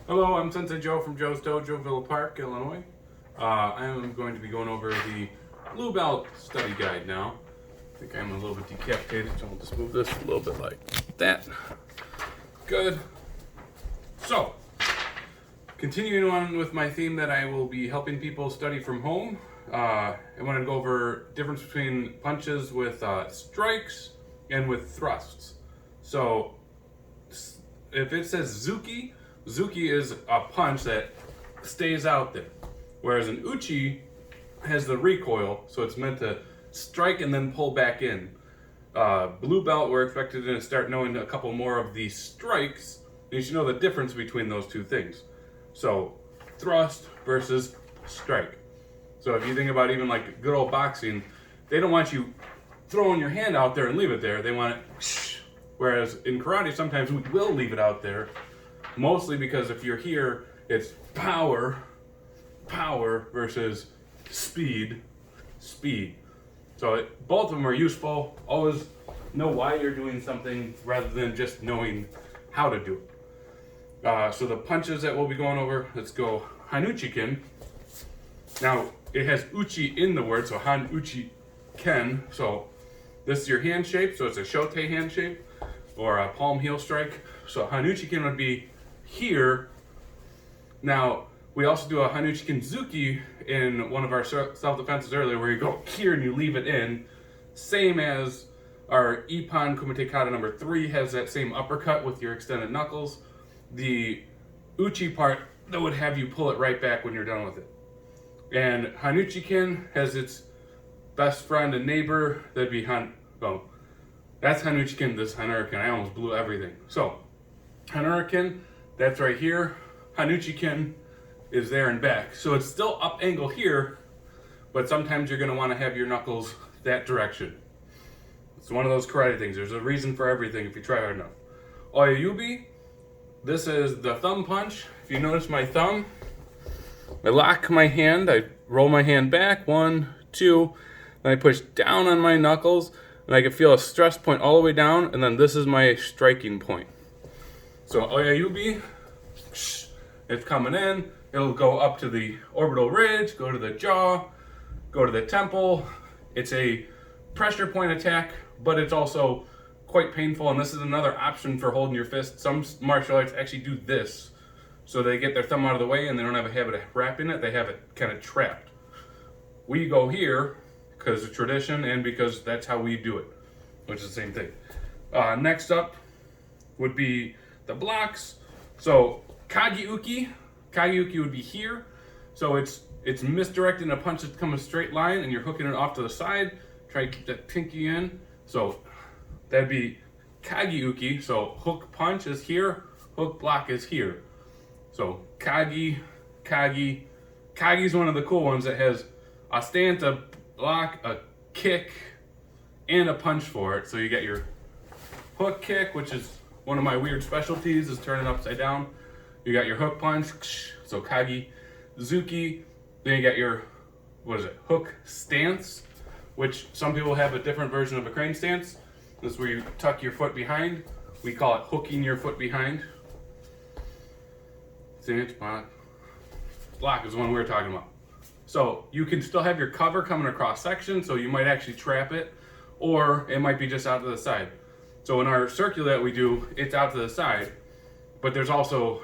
Hello, I'm Sensei Joe from Joe's Dojo, Villa Park, Illinois. I am going to be going over the Blue Belt study guide now. I think I'm a little bit decapitated, so I'll just move this a little bit like that. Good. So, continuing on with my theme that I will be helping people study from home, I want to go over difference between punches with strikes and with thrusts. So, if it says Zuki, Zuki is a punch that stays out there, whereas an Uchi has the recoil, so it's meant to strike and then pull back in. Blue belt, we're expected to start knowing a couple more of these strikes, and you should know the difference between those two things. So, thrust versus strike. So if you think about even like good old boxing, they don't want you throwing your hand out there and leave it there. They want it. Whereas in karate, sometimes we will leave it out there, mostly because if you're here, it's power versus speed. So both of them are useful. Always know why you're doing something rather than just knowing how to do it. So the punches that we'll be going over, let's go Hanuchi-ken. Now, it has uchi in the word, so Han-uchi-ken. So this is your hand shape, so it's a shote hand shape, or a palm heel strike. So Hanuchi-ken would be here. Now, we also do a Hanuchi-ken Zuki in one of our self-defenses earlier, where you go here and you leave it in. Same as our Ippon Kumite Kata number 3 has that same uppercut with your extended knuckles. The uchi part that would have you pull it right back when you're done with it. And Hanuchi-ken has its best friend and neighbor, that'd be that's Hanuchi-ken, this Hanura-ken. I almost blew everything. So, Hanura-ken, that's right here. Hanuchi-ken is there and back. So it's still up angle here, but sometimes you're gonna wanna have your knuckles that direction. It's one of those karate things. There's a reason for everything if you try hard enough. Oyayubi, this is the thumb punch. If you notice my thumb, I lock my hand, I roll my hand back, 1, 2, then I push down on my knuckles, and I can feel a stress point all the way down, and then this is my striking point. So Oyayubi, it's coming in, it'll go up to the orbital ridge, go to the jaw, go to the temple. It's a pressure point attack, but it's also quite painful, and this is another option for holding your fist. Some martial arts actually do this, so they get their thumb out of the way and they don't have a habit of wrapping it, they have it kind of trapped. We go here because of tradition and because that's how we do it, which is the same thing. Next up would be the blocks. So Kagi-uki would be here. So it's misdirecting a punch that's come a straight line and you're hooking it off to the side. Try to keep that pinky in. So that'd be Kagi-uki. So hook punch is here, hook block is here. So Kagi. Kagi's one of the cool ones that has a stance, a block, a kick, and a punch for it. So you get your hook kick, which is one of my weird specialties, is turning upside down. You got your hook punch, so Kagi, Zuki. Then you got your, hook stance, which some people have a different version of a crane stance. This is where you tuck your foot behind. We call it hooking your foot behind. Block is the one we're talking about. So you can still have your cover coming across section, so you might actually trap it, or it might be just out to the side. So in our circular that we do, it's out to the side, but there's also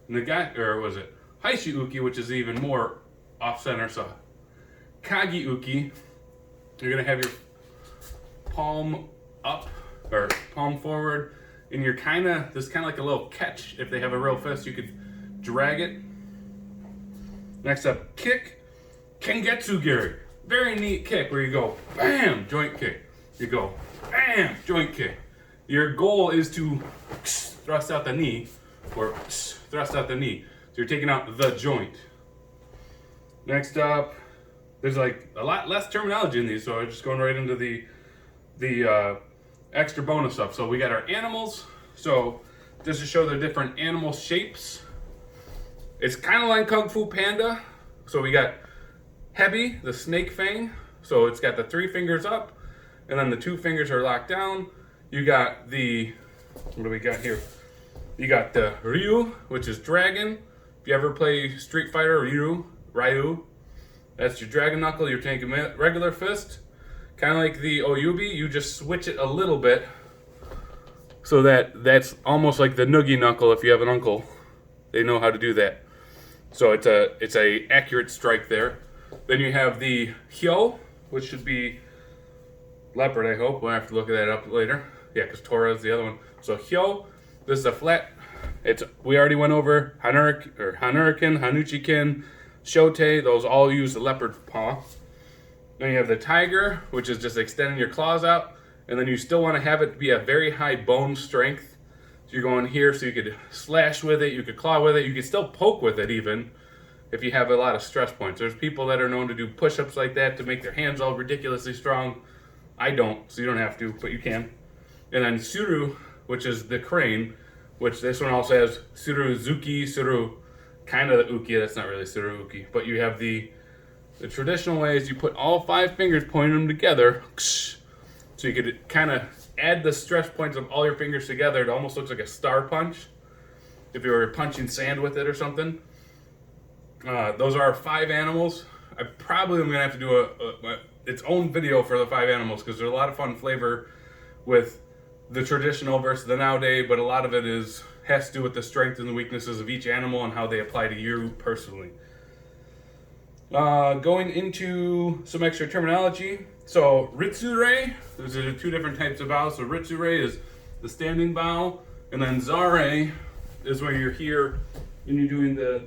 Haishi-uki, which is even more off center. So Kagi-uki, you're gonna have your palm up or palm forward, and you're this kind of like a little catch. If they have a real fist, you could drag it. Next up, kick, Kengetsu Giri. Very neat kick where you go, bam, joint kick. You go, bam, joint kick. Your goal is to thrust out the knee, or thrust out the knee. So you're taking out the joint. Next up, there's like a lot less terminology in these, so I'm just going right into the extra bonus stuff. So we got our animals. So just to show the different animal shapes, it's kind of like Kung Fu Panda. So we got Hebi, the snake fang. So it's got the 3 fingers up, and then the 2 fingers are locked down. You got the, what do we got here? You got the Ryu, which is dragon. If you ever play Street Fighter, Ryu, that's your dragon knuckle. You're taking regular fist. Kind of like the Oyubi, you just switch it a little bit so that's almost like the noogie knuckle if you have an uncle. They know how to do that. So it's a accurate strike there. Then you have the Hyo, which should be leopard, I hope. We'll have to look that up later. Yeah, because Tora is the other one. So Hyo, this is a flat. We already went over Hanuriken, Hanuchikin, Shote. Those all use the leopard paw. Then you have the tiger, which is just extending your claws out. And then you still want to have it be a very high bone strength. So you're going here so you could slash with it, you could claw with it, you could still poke with it even if you have a lot of stress points. There's people that are known to do push-ups like that to make their hands all ridiculously strong. I don't, so you don't have to, but you can. And then Suru, which is the crane, which this one also has Suruzuki, Suru, kind of the Uki, that's not really Suruuki, but you have the traditional way is you put all 5 fingers, pointing them together, so you could kind of add the stress points of all your fingers together. It almost looks like a star punch, if you were punching sand with it or something. Those are 5 animals. I probably am going to have to do its own video for the 5 animals because there's a lot of fun flavor with the traditional versus the nowadays, but a lot of it has to do with the strengths and the weaknesses of each animal and how they apply to you personally. Going into some extra terminology. So Ritsure, there's 2 different types of bow. So Ritsure is the standing bow, and then Zare is where you're here and you're doing the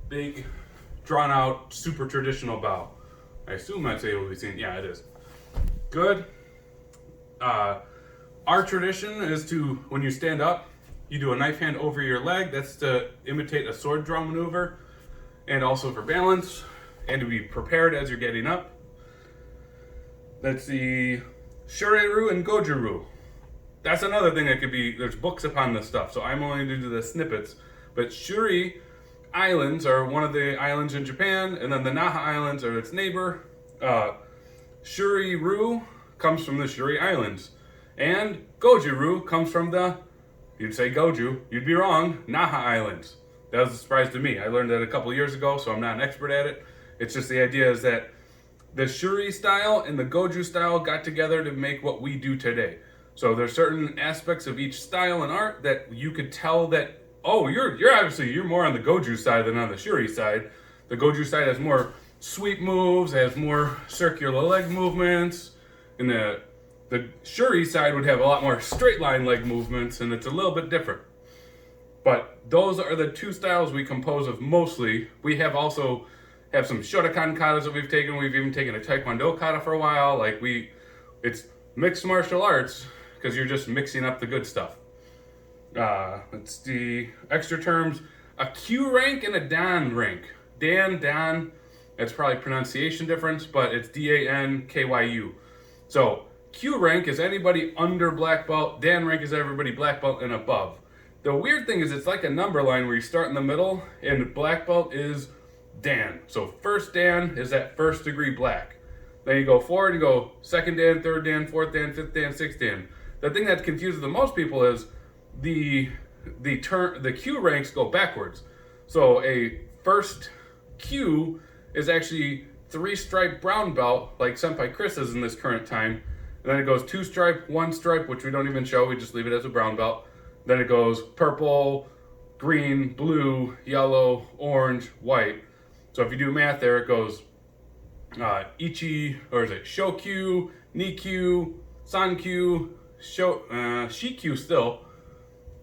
big, drawn out, super traditional bow. I assume that's able to be seen. Yeah, it is. Good. Our tradition is to, when you stand up, you do a knife hand over your leg. That's to imitate a sword draw maneuver, and also for balance, and to be prepared as you're getting up. That's the Shuri and Goju. That's another thing that could be, there's books upon this stuff, so I'm only going to do the snippets. But Shuri Islands are one of the islands in Japan, and then the Naha Islands are its neighbor. Shuri-ru comes from the Shuri Islands. And Goju-ru comes from you'd say Goju, you'd be wrong, Naha Islands. That was a surprise to me. I learned that a couple years ago, so I'm not an expert at it. It's just the idea is that the Shuri style and the Goju style got together to make what we do today. So there's certain aspects of each style and art that you could tell that, oh, you're obviously, you're more on the Goju side than on the Shuri side. The Goju side has more sweep moves, has more circular leg movements, and the Shuri side would have a lot more straight line leg movements, and it's a little bit different. But those are the 2 styles we compose of mostly. We have also have some Shotokan katas that we've taken. We've even taken a Taekwondo kata for a while. It's mixed martial arts because you're just mixing up the good stuff. It's the extra terms, a Q rank and a Dan rank. Dan, that's probably pronunciation difference, but it's DANKYU. So Q rank is anybody under black belt. Dan rank is everybody black belt and above. The weird thing is it's like a number line where you start in the middle, and black belt is Dan. So first Dan is that 1st degree black. Then you go forward, you go 2nd Dan, 3rd Dan, 4th Dan, 5th Dan, 6th Dan. The thing that confuses the most people is the Q ranks go backwards. So a first Q is actually 3-stripe brown belt, like Senpai Chris is in this current time. And then it goes 2-stripe, 1-stripe, which we don't even show, we just leave it as a brown belt. Then it goes purple, green, blue, yellow, orange, white. So if you do math there, it goes Ichi, or is it Shokyu, Nikyu, Sankyu, Shikyu still.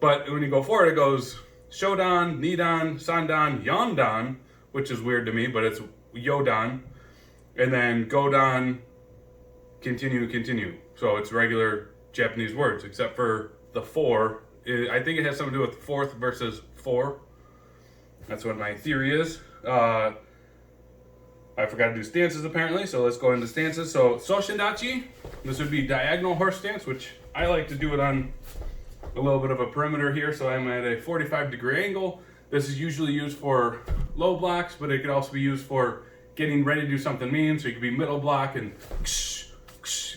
But when you go forward, it goes Shodan, Nidan, Sandan, Yondan, which is weird to me, but it's Yodan. And then Godan, continue. So it's regular Japanese words, except for the 4. I think it has something to do with 4th versus 4. That's what my theory is. I forgot to do stances apparently, so let's go into stances. So Soshindachi, this would be diagonal horse stance, which I like to do it on a little bit of a perimeter here, so I'm at a 45-degree angle. This is usually used for low blocks, but it could also be used for getting ready to do something mean, so you could be middle block and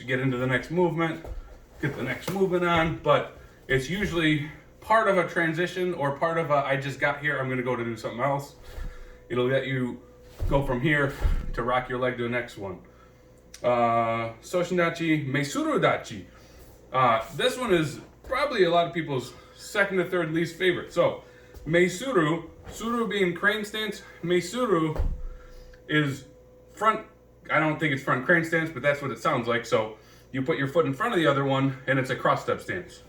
get into the next movement, get the next movement on, but it's usually part of a transition or part of a I just got here, I'm going to go to do something else. It'll let you go from here to rock your leg to the next one. Soshindachi, Meisuru Dachi. This one is probably a lot of people's second to third least favorite. So, Meisuru, Suru being crane stance, Meisuru is front, I don't think it's front crane stance, but that's what it sounds like. So, you put your foot in front of the other one, and it's a cross step stance.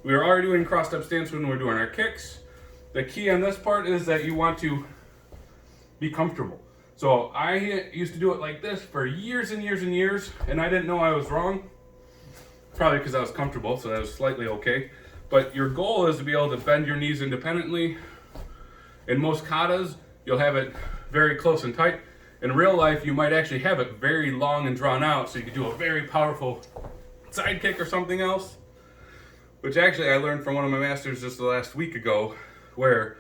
We are already doing cross step stance when we're doing our kicks. The key on this part is that you want to be comfortable. So I used to do it like this for years and years and years, and I didn't know I was wrong. Probably because I was comfortable, so that was slightly okay. But your goal is to be able to bend your knees independently. In most katas, you'll have it very close and tight. In real life, you might actually have it very long and drawn out, so you could do a very powerful side kick or something else. Which actually I learned from one of my masters just the last week ago, where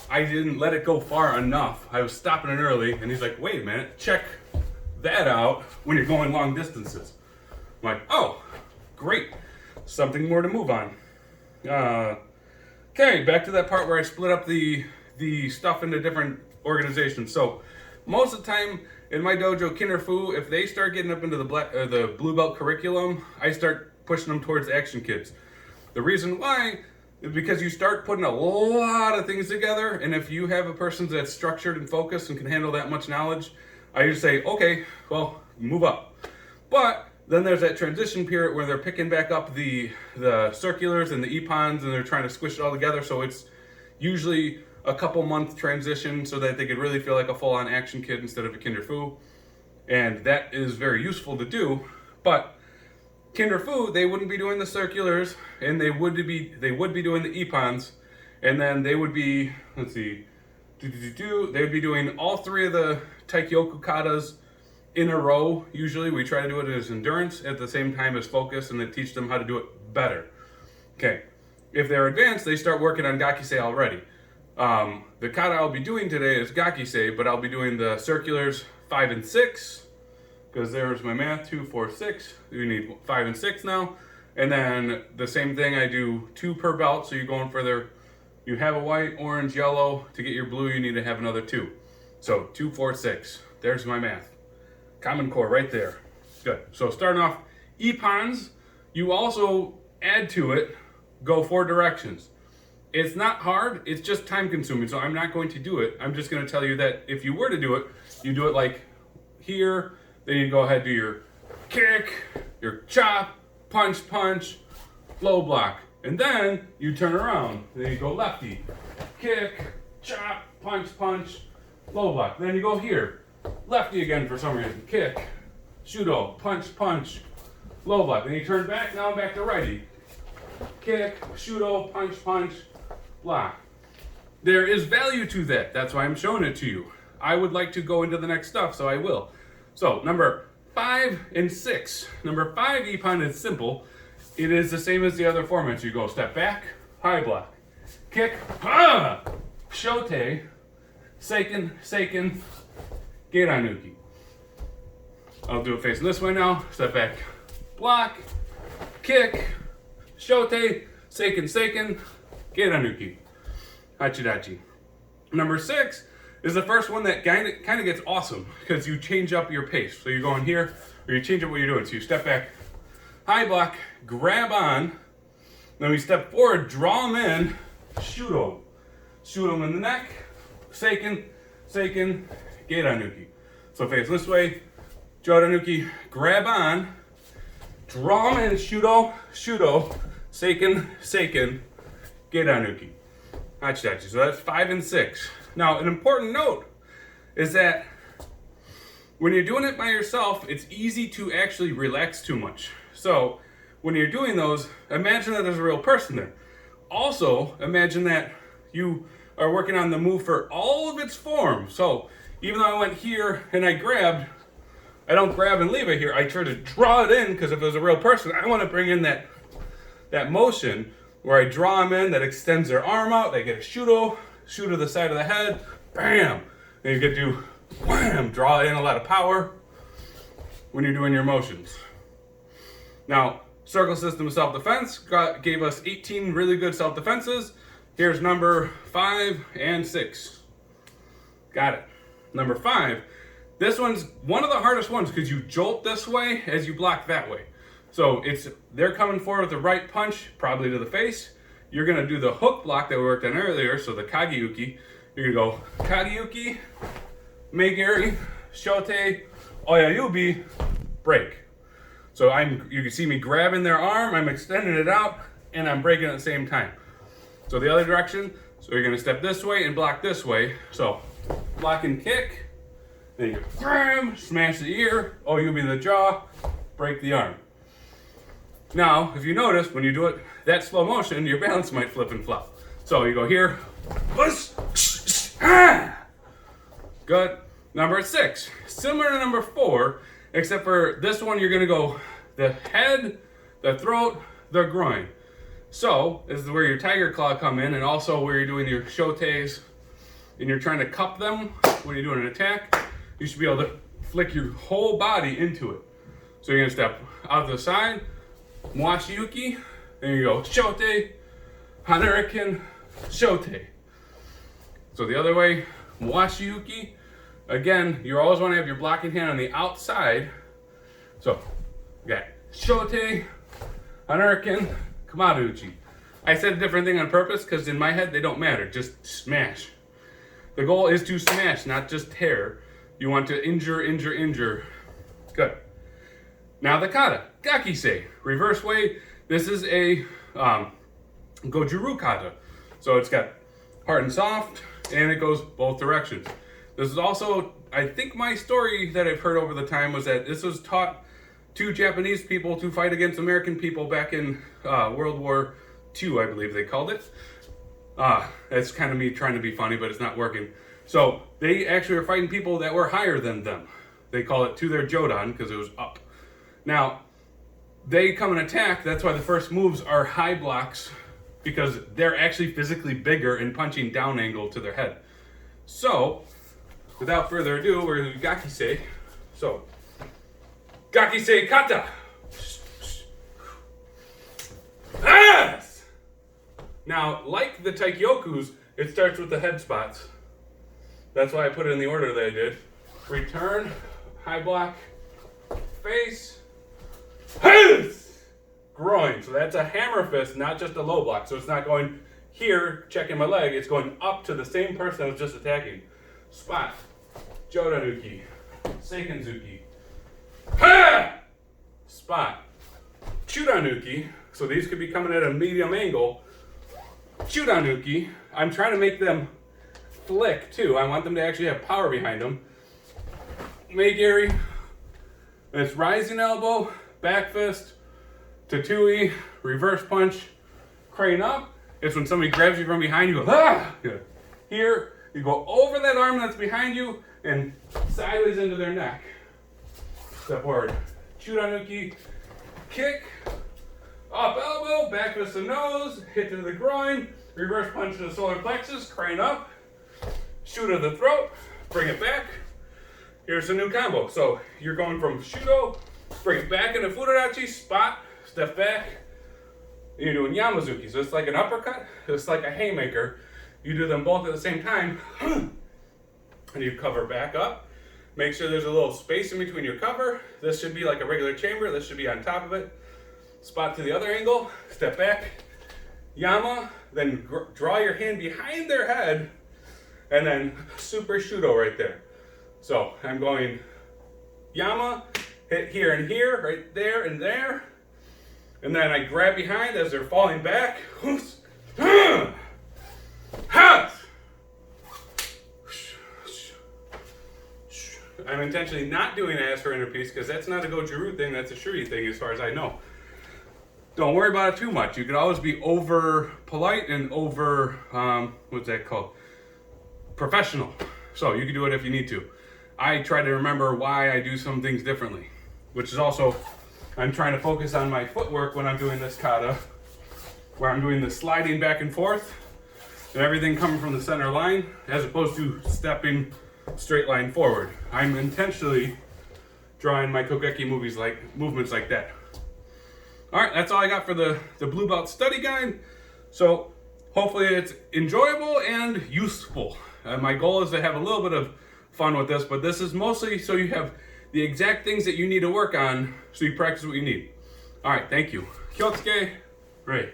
I didn't let it go far enough. I was stopping it early, and he's like, wait a minute, check that out when you're going long distances. I'm like, oh, great. Something more to move on. Okay, back to that part where I split up the stuff into different organizations. So most of the time in my dojo, Kinderfu, if they start getting up into the blue belt curriculum, I start pushing them towards action kids. The reason why is because you start putting a lot of things together, and if you have a person that's structured and focused and can handle that much knowledge, I just say, okay, well, move up. But then there's that transition period where they're picking back up the circulars and the epons, and they're trying to squish it all together, so it's usually a couple month transition so that they could really feel like a full-on action kid instead of a Kinderfu. And that is very useful to do, but Kinderfu, they wouldn't be doing the circulars, and they would be doing the epons, and then they would be, let's see, they would be doing all three of the Taikyoku katas in a row. Usually we try to do it as endurance at the same time as focus, and then teach them how to do it better. Okay, if they're advanced, they start working on Gakisei already. The kata I'll be doing today is Gakisei, but I'll be doing the circulars 5 and 6, because there's my math, 2, 4, 6. We need 5 and 6 now. And then the same thing, I do 2 per belt, so you're going further. You have a white, orange, yellow. To get your blue, you need to have another 2. So 2, 4, 6. There's my math. Common core right there. Good. So starting off, epons, you also add to it, go 4 directions. It's not hard, it's just time consuming, so I'm not going to do it. I'm just going to tell you that if you were to do it, you do it like here. Then you go ahead and do your kick, your chop, punch, punch, low block. And then you turn around. Then you go lefty, kick, chop, punch, punch, low block. Then you go here, lefty again for some reason, kick, shudo, punch, punch, low block. Then you turn back, now I'm back to righty. Kick, shudo, punch, punch, block. There is value to that. That's why I'm showing it to you. I would like to go into the next stuff, so I will. So, number 5 and 6. Number 5 epon is simple. It is the same as the other formats. You go step back, high block, kick, shote, seiken, seiken, geiranuki. I'll do it facing this way now. Step back, block, kick, shote, seiken, seiken, geiranuki, hachidachi. Number 6 is the first one that kind of gets awesome because you change up your pace. So you're going here, or you change up what you're doing. So you step back, high block, grab on, then we step forward, draw them in, shoot them in the neck, seiken, seiken, geiranuki. So face this way, joranuki, grab on, draw them in, shudo, seiken, seiken, geiranuki, hachidachi. So that's 5 and 6. Now, an important note is that when you're doing it by yourself, it's easy to actually relax too much. So, when you're doing those, imagine that there's a real person there. Also, imagine that you are working on the move for all of its forms. So, even though I went here and I grabbed, I don't grab and leave it here. I try to draw it in, because if it was a real person, I want to bring in that motion where I draw them in, that extends their arm out, they get a shudo to the side of the head, bam! And you get to, wham, draw in a lot of power when you're doing your motions. Now, circle system of self-defense gave us 18 really good self-defenses. Here's number 5 and 6. Got it. Number 5. This one's one of the hardest ones because you jolt this way as you block that way. So they're coming forward with the right punch, probably to the face. You're going to do the hook block that we worked on earlier, so the Kageyuki. You're going to go Kageyuki, Megiri, Shote, Oyayubi, break. So you can see me grabbing their arm, I'm extending it out, and I'm breaking at the same time. So the other direction, so you're going to step this way and block this way. So block and kick, then you grab, smash the ear, Oyubi the jaw, break the arm. Now, if you notice, when you do it that slow motion, your balance might flip and flop. So you go here, push, good. Number 6, similar to number 4, except for this one, you're gonna go the head, the throat, the groin. So this is where your tiger claw come in, and also where you're doing your shotes, and you're trying to cup them when you're doing an attack. You should be able to flick your whole body into it. So you're gonna step out to the side, Mwashiyuki, then you go Shote, Hanuriken, Shote. So the other way, Mwashiyuki. Again, you always want to have your blocking hand on the outside. So, you got Shote, Hanuriken, Kamaruchi. I said a different thing on purpose because in my head they don't matter, just smash. The goal is to smash, not just tear. You want to injure, injure, injure. Good. Now the kata, Gakisei, reverse way. This is a Gojuru kata. So it's got hard and soft, and it goes both directions. This is also, I think my story that I've heard over the time was that this was taught to Japanese people to fight against American people back in World War II, I believe they called it. That's kind of me trying to be funny, but it's not working. So they actually are fighting people that were higher than them. They call it to their Jodan because it was up. Now, they come and attack. That's why the first moves are high blocks, because they're actually physically bigger and punching down angle to their head. So, without further ado, we're going to do Gakisei. So, Gakisei kata. Yes! Now, like the Taikyokus, it starts with the head spots. That's why I put it in the order that I did. Return, high block, face, groin. So that's a hammer fist, not just a low block. So it's not going here, checking my leg. It's going up to the same person that was just attacking. Spot, Jodanuki, Seikenzuki. Ha! Spot, Chudanuki. So these could be coming at a medium angle. Chudanuki. I'm trying to make them flick too. I want them to actually have power behind them. Megiri. It's rising elbow, back fist, Tatui, reverse punch, crane up. It's when somebody grabs you from behind, you go, ah! Here, you go over that arm that's behind you and sideways into their neck. Step forward. Chudanuki, kick, up elbow, back fist to nose, hit to the groin, reverse punch to the solar plexus, crane up, shoot to the throat, bring it back. Here's a new combo. So you're going from Shudo, bring it back into Fudodachi, spot, step back. You're doing Yamazuki. So it's like an uppercut, it's like a haymaker. You do them both at the same time, and you cover back up. Make sure there's a little space in between your cover. This should be like a regular chamber. This should be on top of it. Spot to the other angle, step back, Yama, then draw your hand behind their head, and then super Shudo right there. So I'm going Yama, hit here and here, right there and there. And then I grab behind as they're falling back. I'm intentionally not doing as for interpiece because that's not a Gojuru thing, that's a Shuri thing as far as I know. Don't worry about it too much. You can always be over polite and over, what's that called? Professional. So you can do it if you need to. I try to remember why I do some things differently, which is also, I'm trying to focus on my footwork when I'm doing this kata, where I'm doing the sliding back and forth, and everything coming from the center line, as opposed to stepping straight line forward. I'm intentionally drawing my Kogeki movements like that. All right, that's all I got for the blue belt study guide. So hopefully it's enjoyable and useful. My goal is to have a little bit of fun with this, but this is mostly so you have the exact things that you need to work on so you practice what you need. All right, thank you. Kyotsuke. Great.